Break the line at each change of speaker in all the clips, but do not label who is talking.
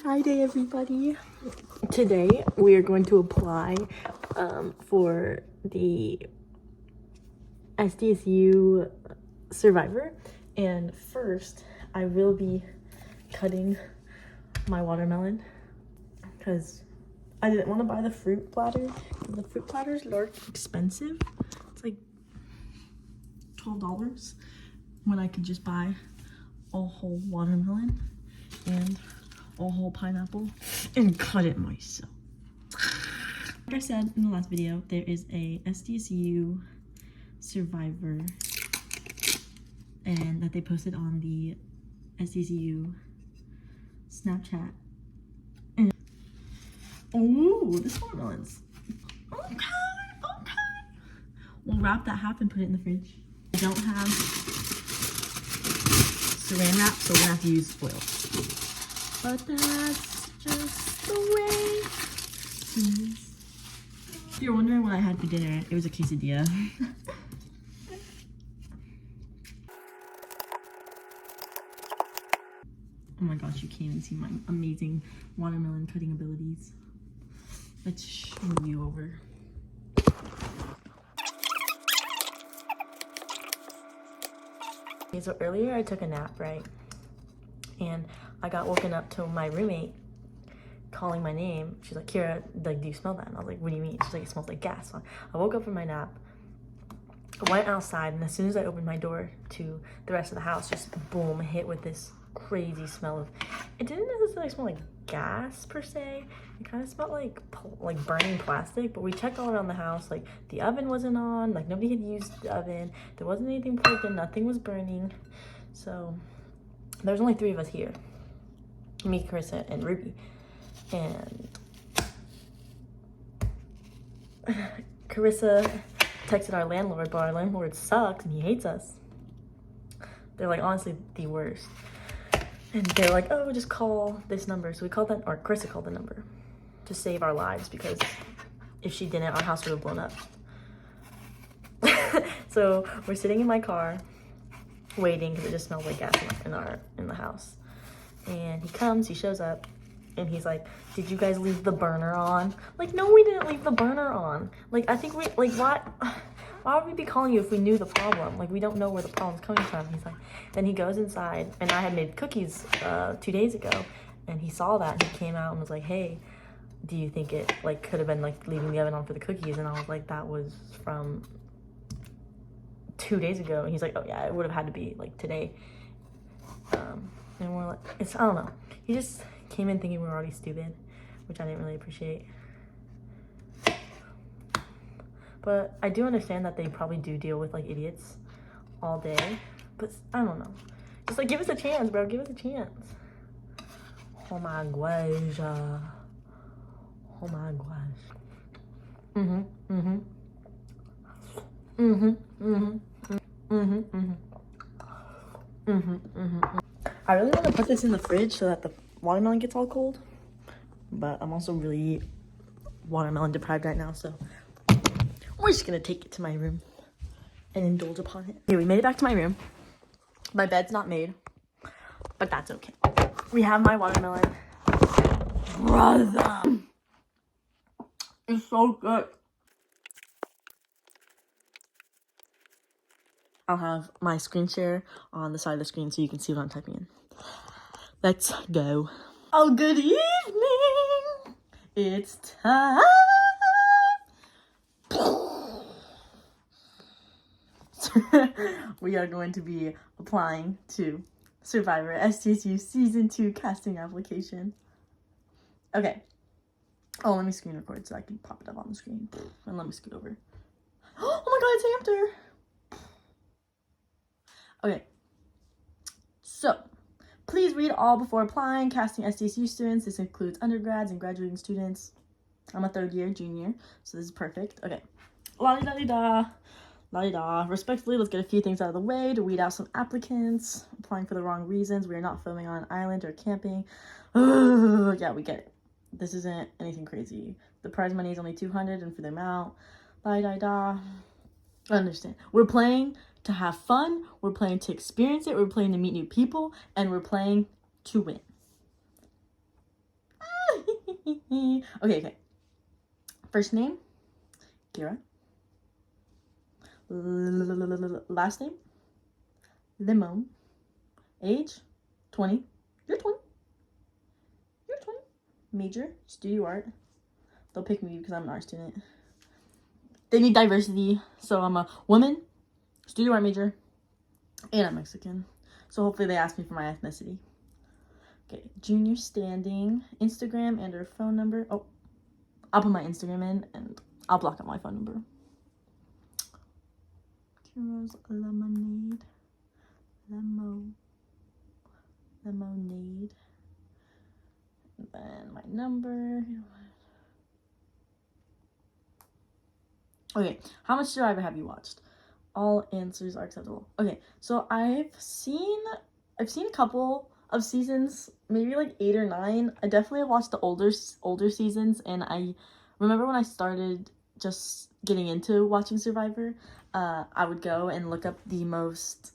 Friday, everybody. Today we are going to apply for the Sdsu Survivor, and first I will be cutting my watermelon because I didn't want to buy the fruit platter. The fruit platters are expensive. It's like $12 when I could just buy a whole watermelon and a whole pineapple and cut it myself. Like I said in the last video, there is a Sdsu Survivor and that they posted on the Sdsu Snapchat. And oh, this watermelon's okay. We'll wrap that half and put it in the fridge. I don't have saran wrap, so we're gonna have to use foil. But that's just the way it is. If you're wondering what I had for dinner, it was a quesadilla. Oh my gosh, you can't even see my amazing watermelon cutting abilities. Let's move you over. Okay, so earlier I took a nap, right? And I got woken up to my roommate calling my name. She's like, Kira, like, do you smell that? And I was like, what do you mean? She's like, it smells like gas. So I woke up from my nap, went outside, and as soon as I opened my door to the rest of the house, just boom, hit with this crazy smell of, it didn't necessarily smell like gas per se. It kind of smelled like burning plastic, but we checked all around the house. Like, the oven wasn't on, like nobody had used the oven. There wasn't anything plugged in, nothing was burning. So there's only 3 of us here. Me, Carissa, and Ruby. And Carissa texted our landlord, but our landlord sucks and he hates us. They're like honestly the worst. And they're like, oh, just call this number. So we called that, or Carissa called the number to save our lives, because if she didn't, our house would have blown up. So we're sitting in my car waiting because it just smells like gas in the house. And he comes, he shows up, and he's like, did you guys leave the burner on? Like, no, we didn't leave the burner on. Like, I think we, like, why would we be calling you if we knew the problem? Like, we don't know where the problem's coming from. He's like, then he goes inside, and I had made cookies 2 days ago, and he saw that, and he came out and was like, hey, do you think it, like, could have been, like, leaving the oven on for the cookies? And I was like, that was from 2 days ago. And he's like, oh yeah, it would have had to be, like, today. And we're like, I don't know. He just came in thinking we were already stupid, which I didn't really appreciate. But I do understand that they probably do deal with, like, idiots all day. But I don't know. Just, like, give us a chance, bro. Give us a chance. Oh my gosh. Oh my gosh. I really want to put this in the fridge so that the watermelon gets all cold. But I'm also really watermelon deprived right now, so we're just gonna take it to my room and indulge upon it. Okay, we made it back to my room. My bed's not made, but that's okay. We have my watermelon. Brother! It's so good. I'll have my screen share on the side of the screen so you can see what I'm typing in. Let's go. Oh, good evening! It's time! We are going to be applying to Survivor Sdsu Season 2 casting application. Okay. Oh, let me screen record so I can pop it up on the screen. And let me scoot over. Oh my god, it's Hamster! Okay. So, please read all before applying. Casting Sdsu students. This includes undergrads and graduating students. I'm a 3rd year junior, so this is perfect. Okay. La-di-da-di-da. La-di-da. Respectfully, let's get a few things out of the way to weed out some applicants. Applying for the wrong reasons. We are not filming on an island or camping. Yeah, we get it. This isn't anything crazy. The prize money is only $200 and for the amount. La-di-da. I understand. We're playing to have fun. We're playing to experience it. We're playing to meet new people. And we're playing to win. Okay. First name, Kira. Last name, Limon. Age, 20. You're 20. You're 20. Major, studio art. They'll pick me because I'm an art student. They need diversity, so I'm a woman, studio art major, and I'm Mexican. So hopefully they ask me for my ethnicity. Okay, junior standing, Instagram and or phone number. Oh, I'll put my Instagram in and I'll block out my phone number. Kira's lemonade. Lemonade. And then my number. Okay, how much Survivor have you watched? All answers are acceptable. Okay, so I've seen a couple of seasons, maybe like 8 or 9. I definitely have watched the older seasons, and I remember when I started just getting into watching Survivor, I would go and look up the most,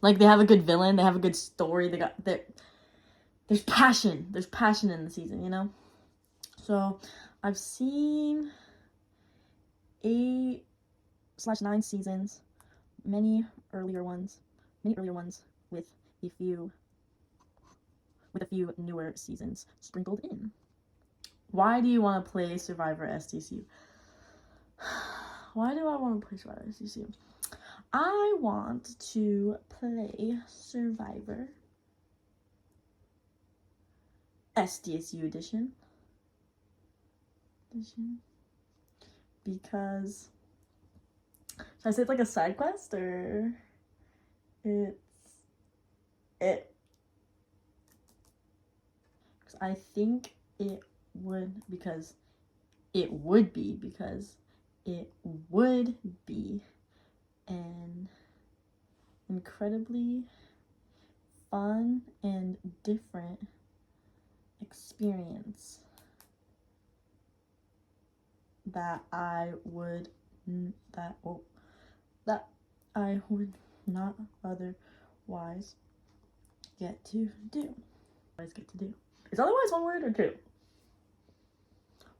like, they have a good villain, they have a good story, there's passion in the season, you know? So I've seen 8/9 seasons, many earlier ones with a few newer seasons sprinkled in. Why do you want to play Survivor Sdsu? Why do I want to play Survivor Sdsu? I want to play Survivor Sdsu edition because, should I say it's like a side quest, or I think it would be an incredibly fun and different experience that I would not otherwise get to do. Is otherwise one word or two?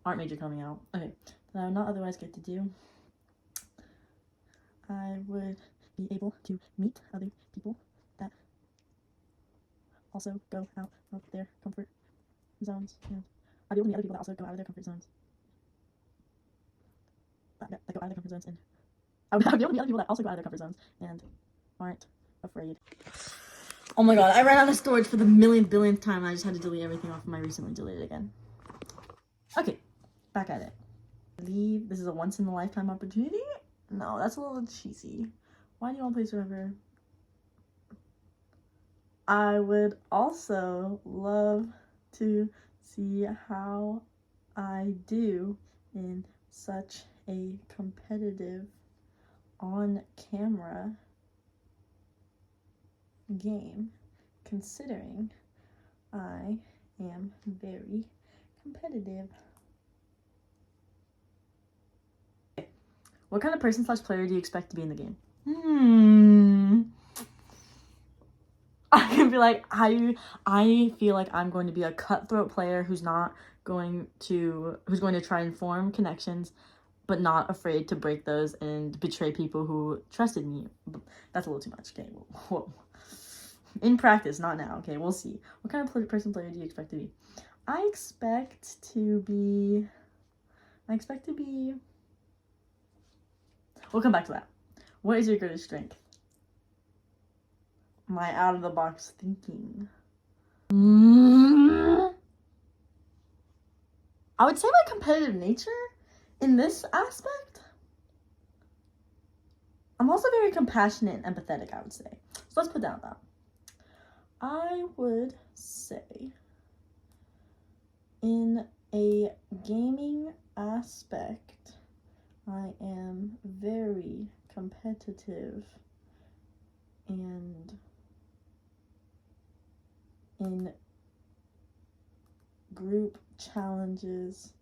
Art major coming out. Okay, that I would not otherwise get to do. I would be able to meet other people that also go out of their comfort zones. And I'd be able to meet other people that also go out of their comfort zones. And I would be able to meet other people that also go out of their comfort zones and aren't afraid. Oh my god, I ran out of storage for the billionth time. I just had to delete everything off of my recently deleted again. Okay, back at it. I believe this is a once in a lifetime opportunity? No, that's a little cheesy. Why do you want to play Survivor? I would also love to see how I do in such a competitive on-camera game, considering I am very competitive. What kind of person / player do you expect to be in the game? I can be like, I feel like I'm going to be a cutthroat player who's going to try and form connections, but not afraid to break those and betray people who trusted me. That's a little too much. Okay, whoa. In practice, not now. Okay, we'll see. What kind of person player do you expect to be? I expect to be... We'll come back to that. What is your greatest strength? My out-of-the-box thinking. I would say my competitive nature in this aspect. I'm also very compassionate and empathetic, I would say. So let's put down that. I would say in a gaming aspect, I am very competitive and in group challenges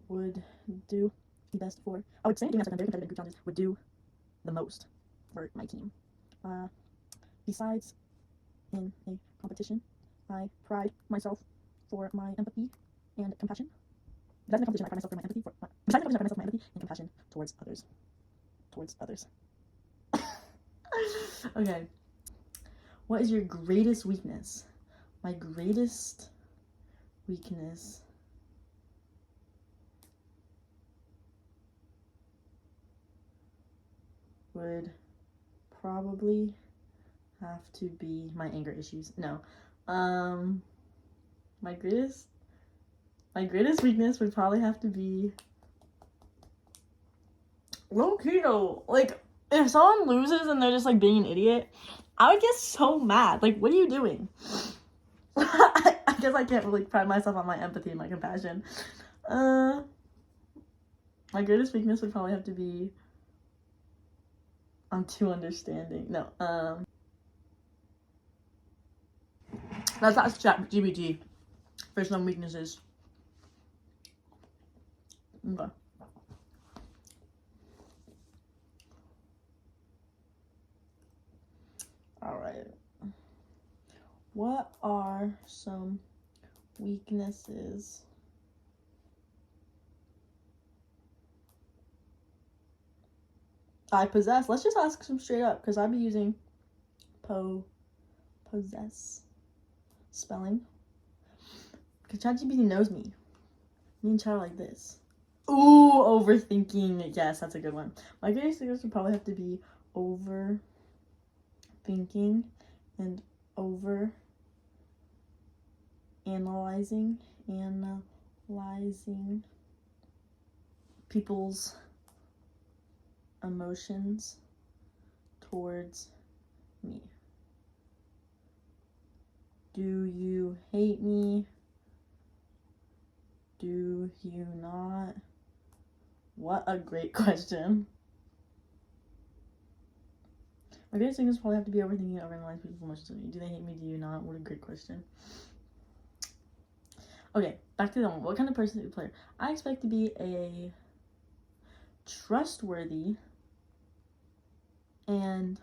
would do the best for. I would say in gaming aspect, I'm very competitive in group challenges, would do the most for my team. Besides, in a competition, I pride myself for my empathy and compassion. Besides my competition, I pride myself for my empathy. Besides my competition, I pride myself for my empathy and compassion towards others. Towards others. Okay. What is your greatest weakness? My greatest weakness would probably have to be my anger issues. No. My greatest weakness would probably have to be low key though. Like, if someone loses and they're just like being an idiot, I would get so mad. Like, what are you doing? I guess I can't really pride myself on my empathy and my compassion. My greatest weakness would probably have to be I'm too understanding. No, that's ChatGPT for some weaknesses. Okay. All right. What are some weaknesses I possess? Let's just ask some straight up, because I'd be using possess spelling. Because ChatGPT knows me. Me and Chat are like this. Ooh, overthinking. Yes, that's a good one. My greatest weakness would probably have to be overthinking and analyzing people's emotions towards me. Do you hate me? Do you not? What a great question. My greatest thing is probably have to be overthinking and overanalyzing people's emotions to me. Do they hate me? Do you not? What a great question. Okay, back to the one. What kind of person is a player? I expect to be a trustworthy and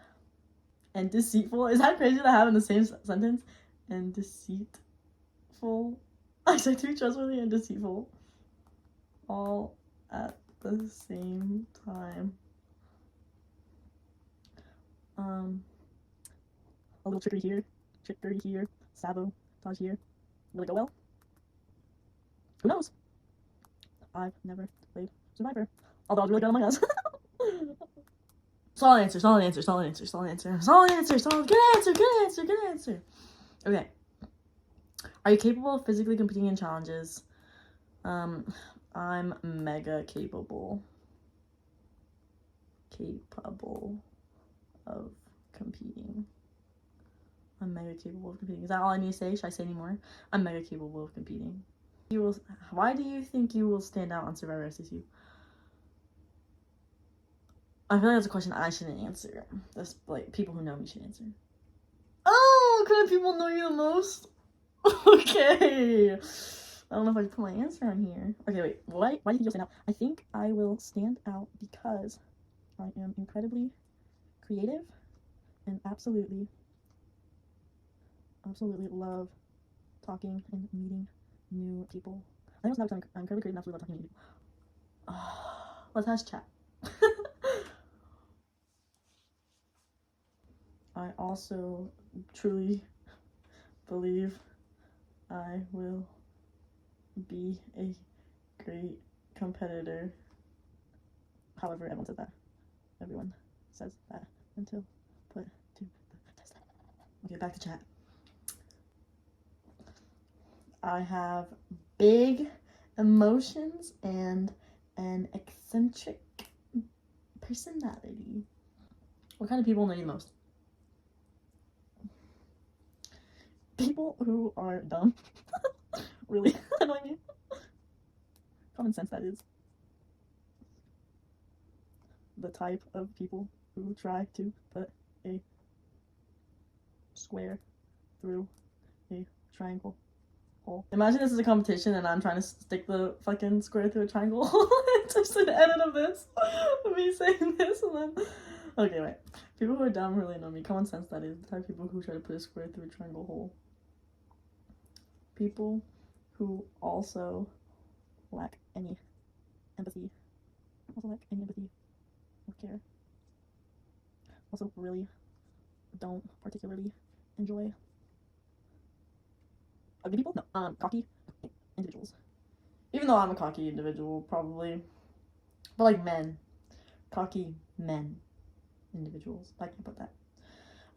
deceitful. Is that crazy to have in the same sentence? And deceitful. I expect to be trustworthy and deceitful all at the same time. A little trickery here, sabotage here. Will it go well? Who knows? I've never played Survivor, although I was really good on Among Us. Solid answer. Good answer. Okay. Are you capable of physically competing in challenges? I'm mega capable of competing. I'm mega capable of competing. Is that all I need to say? Should I say any more? I'm mega capable of competing. Why do you think you will stand out on Survivor Sdsu? I feel like that's a question I shouldn't answer. That's like people who know me should answer. Oh, what kind of people know you the most? Okay. I don't know if I should put my answer on here. Okay, wait. Why do you think you'll stand out? I think I will stand out because I am incredibly creative and absolutely love talking and meeting new people. I think I'm incredibly creative and absolutely love talking to new people. Let's ask Chat. I also truly believe I will be a great competitor. However, everyone says that. Everyone says that until put to the test. Okay, back to Chat. I have big emotions and an eccentric personality. What kind of people know you the most? People who are dumb. Really? Annoy me. Common sense, that is. The type of people who try to put a square through a triangle hole. Imagine this is a competition and I'm trying to stick the fucking square through a triangle hole. It's just an edit of this. Me saying this and then... Okay, wait. People who are dumb really annoy me. Common sense, that is. The type of people who try to put a square through a triangle hole. People who also lack any empathy. Or care. Also really don't particularly enjoy ugly people. No, cocky individuals. Even though I'm a cocky individual, probably. But like men. Cocky men. Individuals. I can put that.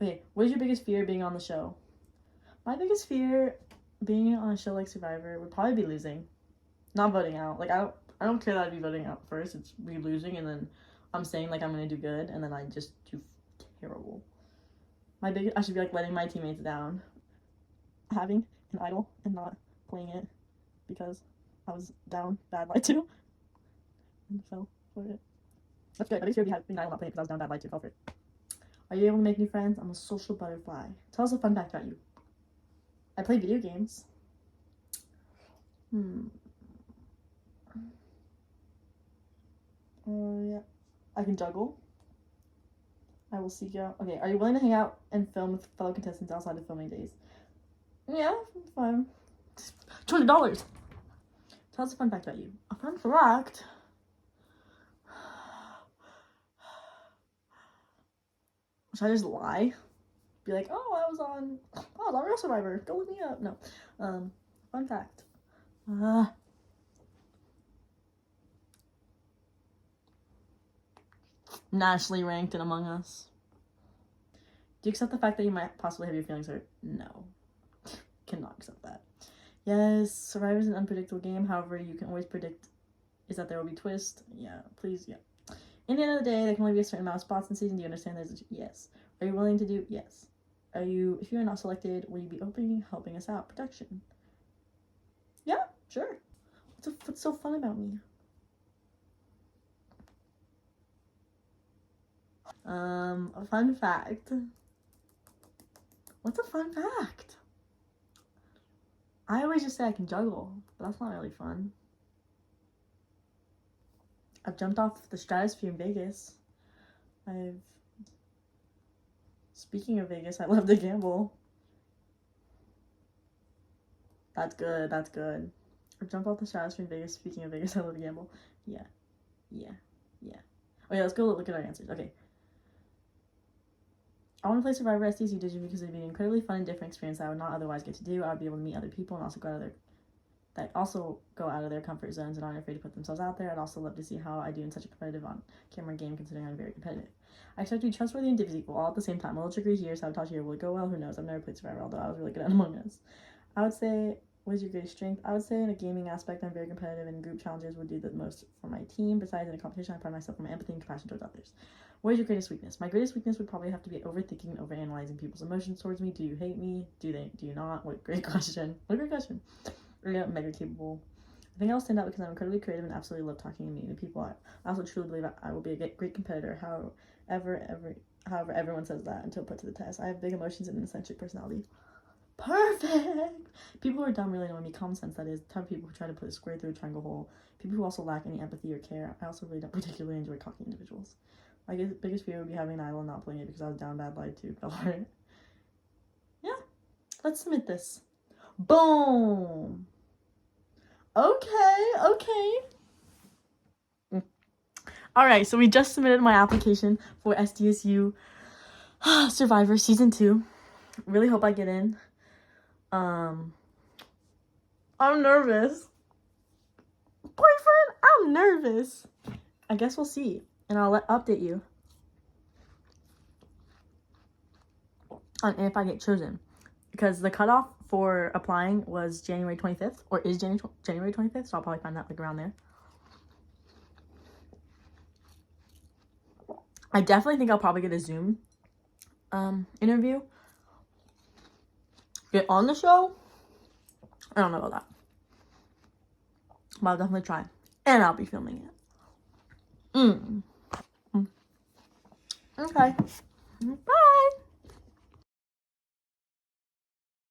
Okay, what is your biggest fear being on the show? My biggest fear being on a show like Survivor would probably be losing. Not voting out. Like, I don't care that I'd be voting out first. It's me losing, and then I'm saying, like, I'm gonna do good, and then I just do terrible. I should be, like, letting my teammates down. Having an idol and not playing it because I was down bad lied to and fell for it. That's good. My biggest fear would be having an idol not playing it because I was down bad lied to and fell for it. Are you able to make new friends? I'm a social butterfly. Tell us a fun fact about you. I play video games. Yeah. I can juggle. I will seek out. Okay, are you willing to hang out and film with fellow contestants outside of filming days? Yeah, fine. $200. Tell us a fun fact about you. A fun fact? Should I just lie? Be like, oh, I was on Real Survivor. Go look me up. No. Fun fact. Nationally ranked in Among Us. Do you accept the fact that you might possibly have your feelings hurt? No. Cannot accept that. Yes, Survivor is an unpredictable game. However, you can always predict is that there will be twists. Yeah, please, yeah. In the end of the day, there can only be a certain amount of spots in season. Do you understand there's yes. Are you willing to do? Yes. If you are not selected, will you be helping us out? Production. Yeah, sure. What's so fun about me? A fun fact. What's a fun fact? I always just say I can juggle, but that's not really fun. I've jumped off the stratosphere in Vegas. Speaking of Vegas, I love to gamble. That's good. I've jumped off the stratosphere in Vegas. Speaking of Vegas, I love to gamble. Yeah. Okay, let's go look at our answers. Okay. I want to play Survivor Sdsu Digital because it'd be an incredibly fun and different experience that I would not otherwise get to do. I would be able to meet other people and also go out of their comfort zones and aren't afraid to put themselves out there. I'd also love to see how I do in such a competitive on-camera game, considering I'm very competitive. I expect to be trustworthy and difficult all at the same time. A little trickery here, sabotage here. Will it go well? Who knows? I've never played Survivor, although I was really good at Among Us. I would say, what is your greatest strength? I would say in a gaming aspect, I'm very competitive, and group challenges would do the most for my team. Besides, in a competition, I pride myself on my empathy and compassion towards others. What is your greatest weakness? My greatest weakness would probably have to be overthinking and overanalyzing people's emotions towards me. Do you hate me? Do you not? What a great question. What a great question. Yeah, mega capable. I think I'll stand out because I'm incredibly creative and absolutely love talking and meeting people. I also truly believe I will be a great competitor. However, everyone says that until put to the test. I have big emotions and an eccentric personality. Perfect! People who are dumb really annoy me. Common sense, that is. The type of people who try to put a square through a triangle hole. People who also lack any empathy or care. I also really don't particularly enjoy cocky individuals. My biggest fear would be having an idol and not playing it because I was down bad lied to. Yeah. Let's submit this. Boom! Okay. Alright, so we just submitted my application for Sdsu Survivor Season 2. Really hope I get in. I'm nervous. Boyfriend, I'm nervous. I guess we'll see. And I'll update you on if I get chosen. Because the cutoff for applying was January 25th. Or is January 25th. So I'll probably find that like around there. I definitely think I'll probably get a Zoom interview. Get on the show? I don't know about that. But I'll definitely try. And I'll be filming it. Okay.